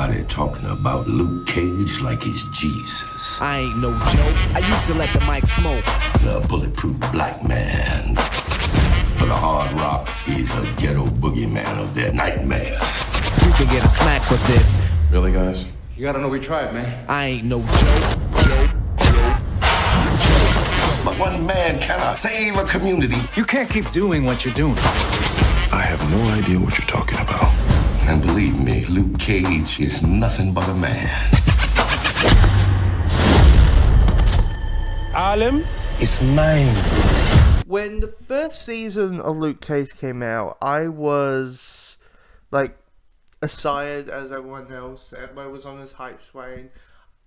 Everybody talking about Luke Cage like he's Jesus. I ain't no joke. I used to let the mic smoke. The bulletproof black man. For the hard rocks, he's a ghetto boogeyman of their nightmares. You can get a smack for this. Really, guys? You gotta know we tried, man. I ain't no joke. But one man cannot save a community. You can't keep doing what you're doing. I have no idea what you're talking about. And believe me, Luke Cage is nothing but a man. Harlem is mine. When the first season of Luke Cage came out, I was like excited as everyone else. Everybody was on this hype train,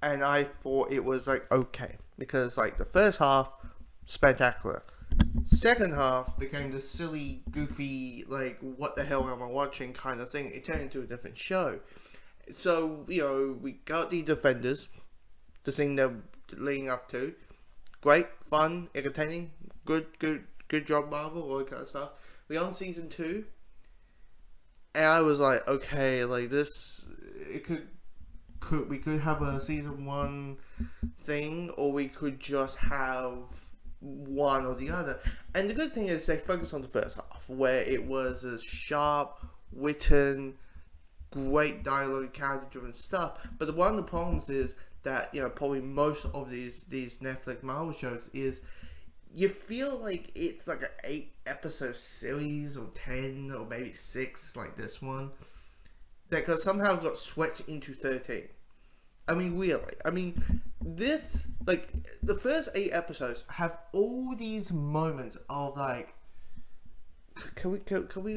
and I thought it was like okay because like the first half spectacular, second half became the silly, goofy, like what the hell am I watching kind of thing. It turned into a different show. So we got the Defenders, the thing they're leading up to. Great, fun, entertaining, good job, Marvel, all that kind of stuff. We're on season 2, and I was like, okay, like this, we could have a season 1 thing, or we could just have one or the other. And the good thing is they focused on the first half, where it was a sharp, written, great dialogue, character-driven stuff. But one of the problems is that probably most of these Netflix Marvel shows is you feel like it's like an 8-episode series or 10 or maybe 6 like this one that somehow got stretched into 13. I mean, really. I mean, this, like, the first 8 episodes have all these moments of like, can we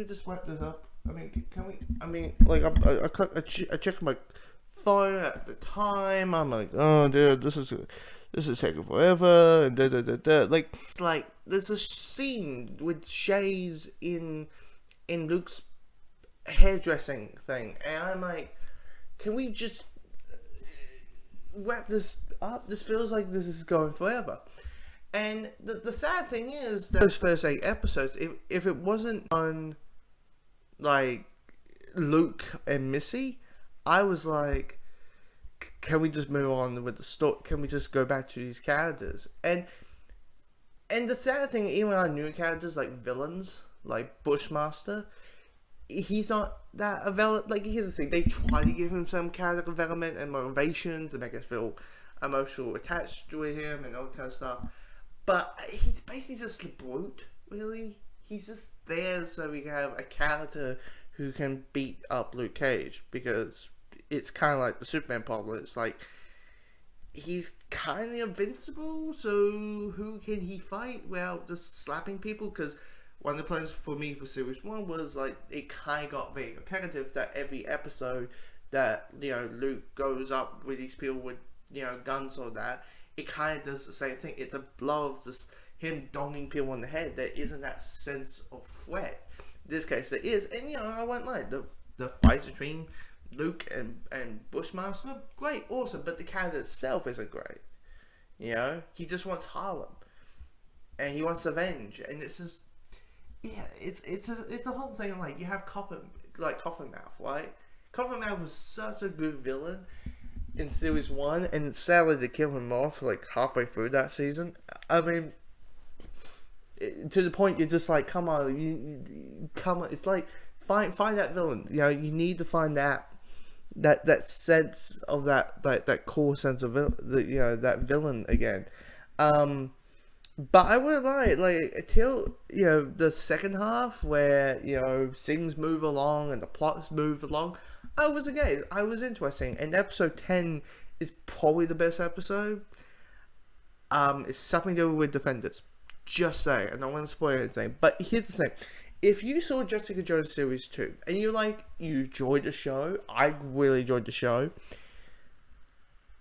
just wrap this up? I mean, can we? I mean, like, I checked my phone at the time. I'm like, oh, dude, this is taking forever, and da. Like, it's like there's a scene with Shay's in Luke's hairdressing thing, and I'm like, can we just wrap this up? This feels like this is going forever. And the sad thing is that those first 8 episodes, if it wasn't on like Luke and Missy, I was like, can we just move on with the story? Can we just go back to these characters? And the sad thing, even our new characters like villains, like Bushmaster, he's not that developed. Like, here's the thing, they try to give him some character development and motivation to make us feel emotional attached with him and all that kind of stuff. But he's basically just a brute, really. He's just there so we can have a character who can beat up Luke Cage, because it's kind of like the Superman problem. It's like, he's kind of invincible, so who can he fight without just slapping people? Because one of the plans for me for Series 1 was, like, it kind of got very repetitive that every episode that, Luke goes up with these people with, guns or that, it kind of does the same thing. It's a blow of just him donging people on the head. There isn't that sense of threat. In this case, there is. And, I won't lie, the fights between Luke and Bushmaster, great, awesome, but the character itself isn't great. He just wants Harlem, and he wants revenge, and it's just, yeah, it's a whole thing. Like, you have Coffinmouth, right? Coffinmouth was such a good villain in Series 1, and sadly they killed him off like halfway through that season. I mean, to the point you're just like, come on, come on. It's like, find that villain. You need to find that sense of that core sense of that villain again. But I wouldn't lie, like, until the second half where things move along and the plots move along, I was engaged. I was interesting, and episode 10 is probably the best episode. It's something to do with Defenders. Just saying, I don't want to spoil anything. But here's the thing. If you saw Jessica Jones Series 2, and you enjoyed the show, I really enjoyed the show,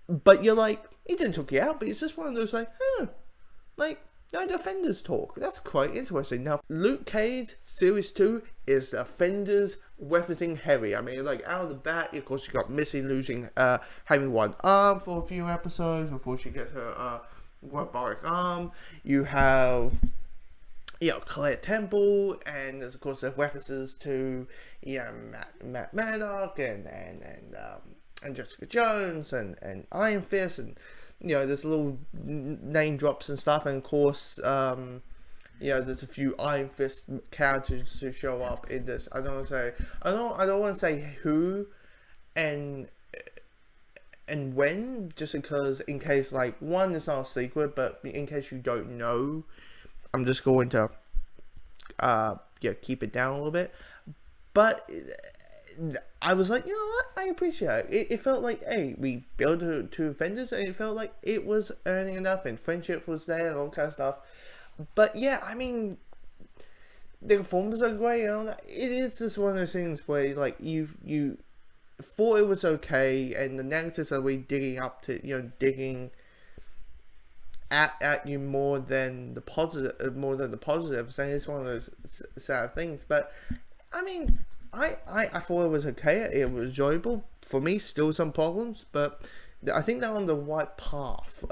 but you're like, it didn't took you out, but it's just one of those Defenders talk. That's quite interesting. Now, Luke Cage Series 2 is Defenders referencing heavy. I mean, like, out of the bat, of course, you got Missy having one arm for a few episodes before she gets her robotic arm. You have Claire Temple, and there's of course the references to Matt Maddock and Jessica Jones and Iron Fist, and there's little name drops and stuff, and of course there's a few Iron Fist characters who show up in this. I don't want to say who and when, just because in case one, it's not a secret, but in case you don't know, I'm just going to keep it down a little bit. But I was like, you know what, I appreciate it. It felt like, hey, we built two offenders, and it felt like it was earning enough, and friendship was there, and all kind of stuff. But yeah, I mean, the performances are great. It is just one of those things where you thought it was okay, and the negatives are really digging at you more than the positives, and it's one of those sad things. But I mean, I thought it was okay. It was enjoyable for me. Still some problems, but I think they're on the right path.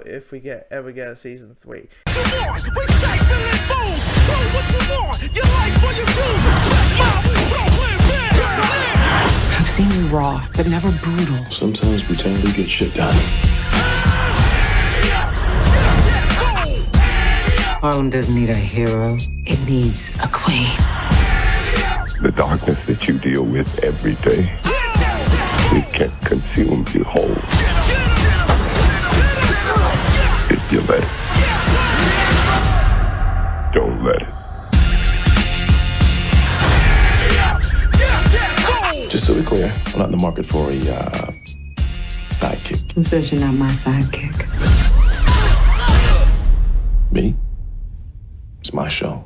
If we ever get a season 3. I've seen you raw, but never brutal. Sometimes brutality gets shit done. Harlem doesn't need a hero. It needs a queen. The darkness that you deal with every day, it can consume you whole. If you let it. Don't let it. Just so we're clear, I'm not in the market for a sidekick. Who says you're not my sidekick? Me? It's my show.